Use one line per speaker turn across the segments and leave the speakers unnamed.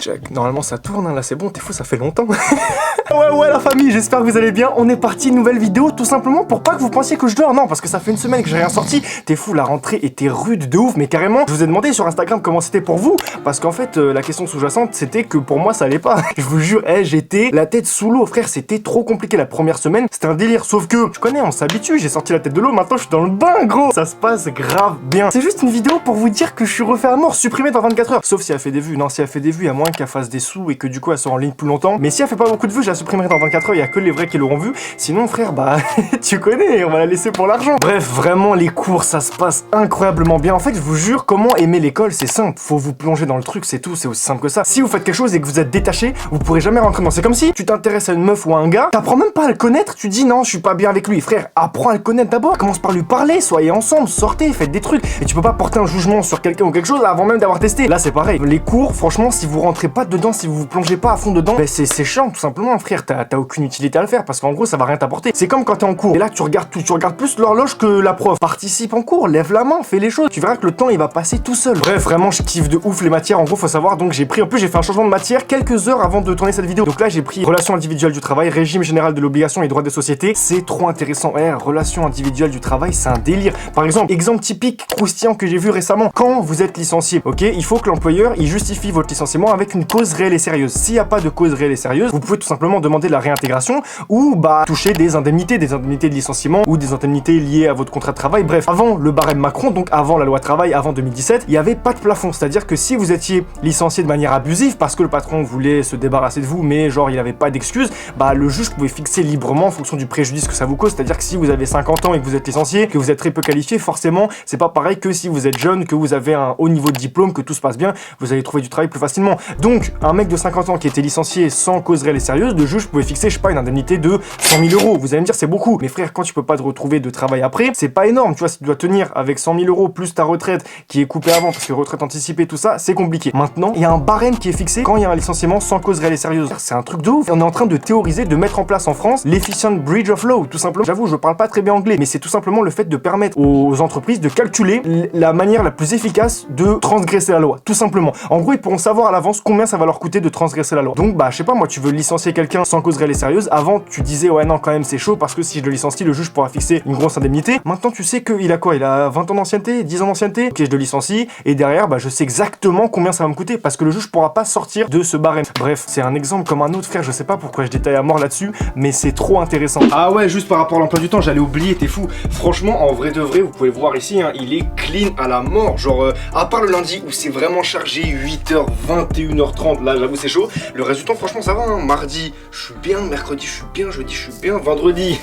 Check. Normalement ça tourne, hein. Là c'est bon, t'es fou, ça fait longtemps. Ouais la famille, j'espère que vous allez bien. On est parti, nouvelle vidéo, tout simplement pour pas que vous pensiez que je dors. Non, parce que ça fait une semaine que j'ai rien sorti. T'es fou, la rentrée était rude de ouf, mais carrément. Je vous ai demandé sur Instagram comment c'était pour vous, parce qu'en fait la question sous-jacente c'était que pour moi ça allait pas. Je vous jure, j'étais la tête sous l'eau, frère, c'était trop compliqué la première semaine. C'était un délire, sauf que tu connais, on s'habitue. J'ai sorti la tête de l'eau, maintenant je suis dans le bain, gros. Ça se passe grave bien. C'est juste une vidéo pour vous dire que je suis refait à mort, supprimé dans 24 heures. Sauf si elle fait des vues. Non, si elle fait des vues, il y a moins qu'elle fasse des sous et que du coup elle soit en ligne plus longtemps. Mais si elle fait pas beaucoup de vues, je la supprimerai dans 24 heures. Il y a que les vrais qui l'auront vu. Sinon, frère, bah tu connais, on va la laisser pour l'argent. Bref, vraiment les cours, ça se passe incroyablement bien. En fait, je vous jure, comment aimer l'école, c'est simple. Faut vous plonger dans le truc, c'est tout. C'est aussi simple que ça. Si vous faites quelque chose et que vous êtes détaché, vous pourrez jamais rentrer dedans. C'est comme si tu t'intéresses à une meuf ou à un gars, t'apprends même pas à le connaître, tu dis non, je suis pas bien avec lui. Frère, apprends à le connaître d'abord. Commence par lui parler, soyez ensemble, sortez, faites des trucs. Et tu peux pas porter un jugement sur quelqu'un ou quelque chose avant même d'avoir testé. Là, c'est pareil. Les cours, franchement, si vous rentrez pas dedans, si vous vous plongez pas à fond dedans, ben c'est chiant, tout simplement, frère. T'as aucune utilité à le faire parce qu'en gros, ça va rien t'apporter. C'est comme quand t'es en cours. Et là, tu regardes tout, tu regardes plus l'horloge que la prof. Participe en cours, lève la main, fais les choses. Tu verras que le temps, il va passer tout seul. Bref, vraiment, je kiffe de ouf les matières. En gros, faut savoir, donc j'ai pris, en plus, j'ai fait un changement de matière quelques heures avant de tourner cette vidéo. Donc là, j'ai pris relations individuelles du travail, régime général de l'obligation et droit des sociétés. C'est trop intéressant. Relations individuelles du travail, c'est un délire. Par exemple, exemple typique croustillant que j'ai vu récemment. Quand vous êtes licencié, ok, il faut que l'employeur il justifie votre licenciement avec une cause réelle et sérieuse. S'il n'y a pas de cause réelle et sérieuse, vous pouvez tout simplement demander la réintégration ou toucher des indemnités de licenciement ou des indemnités liées à votre contrat de travail. Bref, avant le barème Macron, donc avant la loi travail, avant 2017, il n'y avait pas de plafond. C'est-à-dire que si vous étiez licencié de manière abusive parce que le patron voulait se débarrasser de vous, mais genre il n'avait pas d'excuse, le juge pouvait fixer librement en fonction du préjudice que ça vous cause. C'est-à-dire que si vous avez 50 ans et que vous êtes licencié, que vous êtes très peu qualifié, forcément, c'est pas pareil que si vous êtes jeune, que vous avez un haut niveau de diplôme, que tout se passe bien, vous allez trouver du travail plus facilement. Donc, un mec de 50 ans qui était licencié sans cause réelle et sérieuse, le juge pouvait fixer, je sais pas, une indemnité de 100 000 euros. Vous allez me dire, c'est beaucoup. Mais frère, quand tu peux pas te retrouver de travail après, c'est pas énorme. Tu vois, si tu dois tenir avec 100 000 euros plus ta retraite qui est coupée avant, parce que retraite anticipée, tout ça, c'est compliqué. Maintenant, il y a un barème qui est fixé quand il y a un licenciement sans cause réelle et sérieuse. C'est un truc de ouf. On est en train de théoriser, de mettre en place en France l'efficient bridge of law, tout simplement. J'avoue, je parle pas très bien anglais, mais c'est tout simplement le fait de permettre aux entreprises de calculer la manière la plus efficace de transgresser la loi, tout simplement. En gros, ils pourront savoir à l'avance combien ça va leur coûter de transgresser la loi. Donc, je sais pas, moi, tu veux licencier quelqu'un sans cause réelle et sérieuse. Avant, tu disais, ouais, non, quand même, c'est chaud parce que si je le licencie, le juge pourra fixer une grosse indemnité. Maintenant, tu sais qu'il a quoi? Il a 20 ans d'ancienneté, 10 ans d'ancienneté. Ok, je le licencie et derrière, je sais exactement combien ça va me coûter parce que le juge pourra pas sortir de ce barème. Bref, c'est un exemple comme un autre, frère. Je sais pas pourquoi je détaille à mort là-dessus, mais c'est trop intéressant. Ah ouais, juste par rapport à l'emploi du temps, j'allais oublier, t'es fou. Franchement, en vrai de vrai, vous pouvez le voir ici, il est clean à la mort. Genre, à part le lundi où c'est vraiment chargé, 8h, 21h30, là, j'avoue, c'est chaud. Le reste du temps, franchement, ça va. Mardi, je suis bien. Mercredi, je suis bien. Jeudi, je suis bien. Vendredi,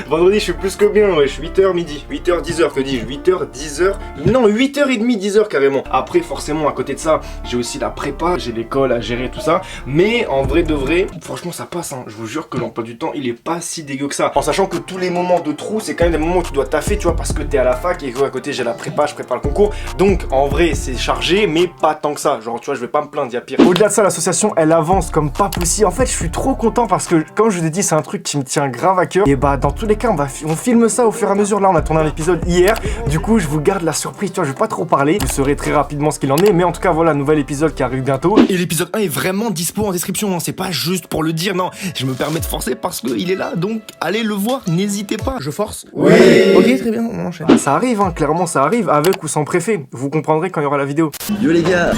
vendredi, je suis plus que bien. Ouais, je suis 8h midi. 8h, 10h, que dis-je? 8h, 10h. Non, 8h30, 10h carrément. Après, forcément, à côté de ça, j'ai aussi la prépa, j'ai l'école à gérer, tout ça. Mais en vrai de vrai, franchement, ça passe. Je vous jure que l'emploi du temps, il est pas si dégueu que ça. En sachant que tous les moments de trou, c'est quand même des moments où tu dois taffer, tu vois, parce que t'es à la fac et que à côté j'ai la prépa, je prépare le concours. Donc en vrai, c'est chargé, mais pas tant que ça. Genre, tu vois, je vais pas me plaindre, il y a pire. Au-delà de ça, l'association, elle avance comme pas possible. En fait, je suis trop content parce que, comme je vous ai dit, c'est un truc qui me tient grave à cœur. Et dans tous les cas, on filme ça au fur et à mesure. Là, on a tourné un épisode hier. Du coup, je vous garde la surprise, tu vois, je vais pas trop parler. Vous saurez très rapidement ce qu'il en est. Mais en tout cas, voilà, nouvel épisode qui arrive bientôt. Et l'épisode 1 est vraiment dispo en description. C'est pas juste pour le dire, non. Je me permets de forcer parce qu'il est là. Donc, allez le voir, n'hésitez pas. Je force?
Oui.
Ok, très bien, on enchaîne. Ça arrive, clairement, ça arrive, avec ou sans préfet. Vous comprendrez quand il y aura la vidéo.
Yo les gars.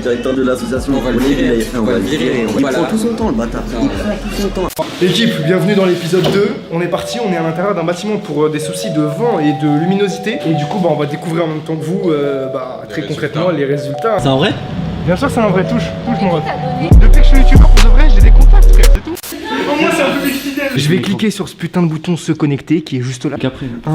Directeur de l'association, on va le virer. Il prend tout son temps, le bâtard. Il prend tout son temps.
L'équipe, bienvenue dans l'épisode 2. On est parti, on est à l'intérieur d'un bâtiment pour des soucis de vent et de luminosité. Et du coup, on va découvrir en même temps que vous, très concrètement, les résultats.
C'est en vrai?
Bien sûr, c'est un vrai. Touche mon ref. Depuis que je suis youtubeur, pour de vrai, j'ai des contacts, frère, c'est tout. Au moins, c'est un peu fidèle. Je vais cliquer sur ce putain de bouton se connecter qui est juste là.
Qu'après
1,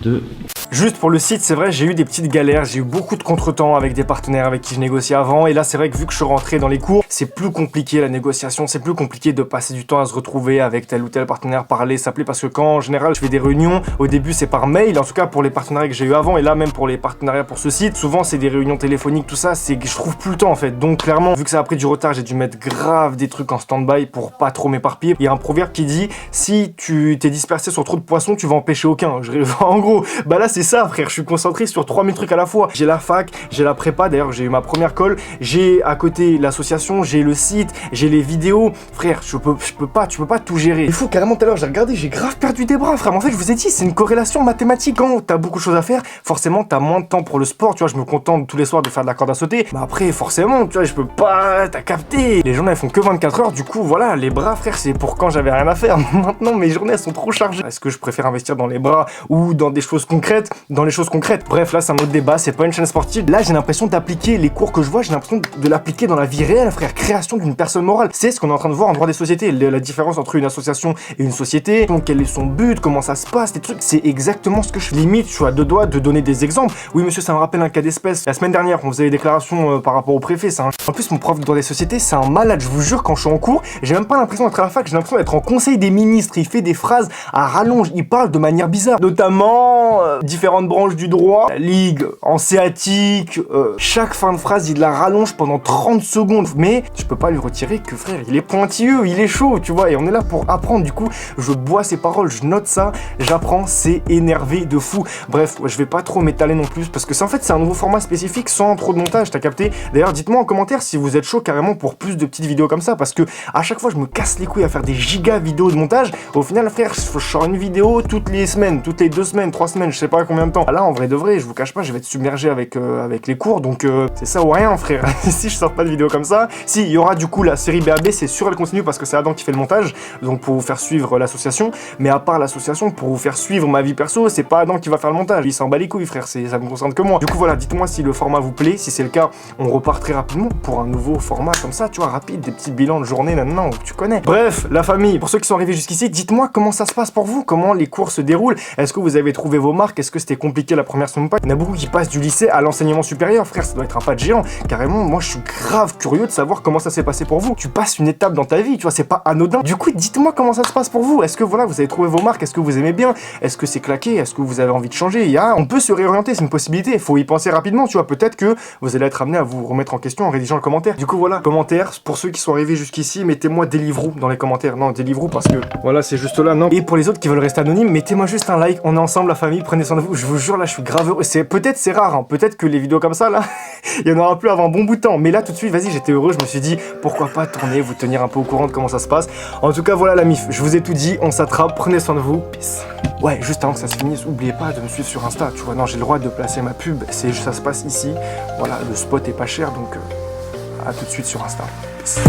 2.
Juste pour le site, c'est vrai, j'ai eu des petites galères, j'ai eu beaucoup de contretemps avec des partenaires avec qui je négociais avant. Et là, c'est vrai que vu que je suis rentré dans les cours, c'est plus compliqué la négociation, c'est plus compliqué de passer du temps à se retrouver avec tel ou tel partenaire, parler, s'appeler. Parce que quand en général je fais des réunions, au début c'est par mail, en tout cas pour les partenariats que j'ai eu avant. Et là, même pour les partenariats pour ce site, souvent c'est des réunions téléphoniques, tout ça, c'est que je trouve plus le temps en fait. Donc clairement, vu que ça a pris du retard, j'ai dû mettre grave des trucs en stand-by pour pas trop m'éparpiller. Il y a un proverbe qui dit, si tu t'es dispersé sur trop de poissons, tu vas en pêcher aucun. En gros. Bah là c'est ça frère, je suis concentré sur 3000 trucs à la fois. J'ai la fac, j'ai la prépa, d'ailleurs j'ai eu ma première colle, j'ai à côté l'association, j'ai le site, j'ai les vidéos. Frère, tu peux pas tout gérer. Il faut carrément tout à l'heure, j'ai regardé, j'ai grave perdu des bras frère. Mais en fait je vous ai dit, c'est une corrélation mathématique. Quand t'as beaucoup de choses à faire, forcément t'as moins de temps pour le sport. Tu vois, je me contente tous les soirs de faire de la corde à sauter. Mais après forcément, tu vois, je peux pas, t'as capté. Les journées elles font que 24 heures, du coup voilà, les bras frère c'est pour quand j'avais rien à faire. Maintenant mes journées elles sont trop chargées. Est-ce que je préfère investir dans les bras ou dans des choses concrètes? Dans les choses concrètes. Bref, là c'est un autre débat, c'est pas une chaîne sportive. Là j'ai l'impression d'appliquer les cours que je vois, j'ai l'impression de l'appliquer dans la vie réelle frère. Création d'une personne morale. C'est ce qu'on est en train de voir en droit des sociétés, la différence entre une association et une société, donc quel est son but, comment ça se passe, des trucs, c'est exactement ce que je limite, je suis à deux doigts de donner des exemples. Oui monsieur, ça me rappelle un cas d'espèce. La semaine dernière, on faisait des déclarations par rapport au préfet, ça. En plus mon prof de droit des sociétés, c'est un malade, je vous jure, quand je suis en cours, j'ai même pas l'impression d'être à la fac, j'ai l'impression d'être en conseil des ministres. Il fait des phrases à rallonge, il parle de manière bizarre, notamment différentes branches du droit, la ligue, hanséatique, chaque fin de phrase il la rallonge pendant 30 secondes, mais je peux pas lui retirer que frère, il est pointilleux, il est chaud, tu vois, et on est là pour apprendre. Du coup, je bois ses paroles, je note ça, j'apprends, c'est énervé de fou. Bref, je vais pas trop m'étaler non plus parce que c'est en fait c'est un nouveau format spécifique sans trop de montage, t'as capté? D'ailleurs, dites-moi en commentaire si vous êtes chaud carrément pour plus de petites vidéos comme ça, parce que à chaque fois je me casse les couilles à faire des giga vidéos de montage. Au final, frère, je sors une vidéo toutes les semaines, toutes les 2 semaines, 3 semaines, je sais pas combien de temps. Là, en vrai de vrai, je vous cache pas, je vais être submergé avec les cours, donc c'est ça ou rien, frère. Si je sors pas de vidéo comme ça, si il y aura du coup la série BAB, c'est sûr elle continue parce que c'est Adam qui fait le montage, donc pour vous faire suivre l'association. Mais à part l'association, pour vous faire suivre ma vie perso, c'est pas Adam qui va faire le montage. Il s'en bat les couilles, frère, ça me concerne que moi. Du coup, voilà, dites-moi si le format vous plaît. Si c'est le cas, on repart très rapidement pour un nouveau format comme ça, tu vois, rapide, des petits bilans de journée maintenant, tu connais. Bref, la famille, pour ceux qui sont arrivés jusqu'ici, dites-moi comment ça se passe pour vous, comment les cours se déroulent. Est-ce que vous avez trouvé vos marques? Est-ce que c'était compliqué la première semaine ou pas? Il y en a beaucoup qui passent du lycée à l'enseignement supérieur, frère, ça doit être un pas de géant. Carrément, moi, je suis grave curieux de savoir comment ça s'est passé pour vous. Tu passes une étape dans ta vie, tu vois, c'est pas anodin. Du coup, dites-moi comment ça se passe pour vous. Est-ce que voilà, vous avez trouvé vos marques? Est-ce que vous aimez bien? Est-ce que c'est claqué? Est-ce que vous avez envie de changer? On peut se réorienter, c'est une possibilité. Il faut y penser rapidement, tu vois. Peut-être que vous allez être amené à vous remettre en question en rédigeant le commentaire. Du coup, voilà, commentaire. Pour ceux qui sont arrivés jusqu'ici, mettez-moi Deliveroo dans les commentaires. Non, Deliveroo parce que voilà, c'est juste là, non. Et pour les autres qui veulent rester anonymes, mettez-moi juste un like. On est ensemble, la famille. Prenez soin de vous. Je vous jure, là, je suis grave heureux. Peut-être c'est rare, hein. Peut-être que les vidéos comme ça, là, il y en aura plus avant un bon bout de temps. Mais là, tout de suite, vas-y, j'étais heureux. Je me suis dit, pourquoi pas tourner, vous tenir un peu au courant de comment ça se passe. En tout cas, voilà la mif. Je vous ai tout dit. On s'attrape. Prenez soin de vous. Peace. Ouais, juste avant que ça se finisse, n'oubliez pas de me suivre sur Insta. Tu vois, non, j'ai le droit de placer ma pub. Ça se passe ici. Voilà, le spot est pas cher, donc à tout de suite sur Insta. Peace.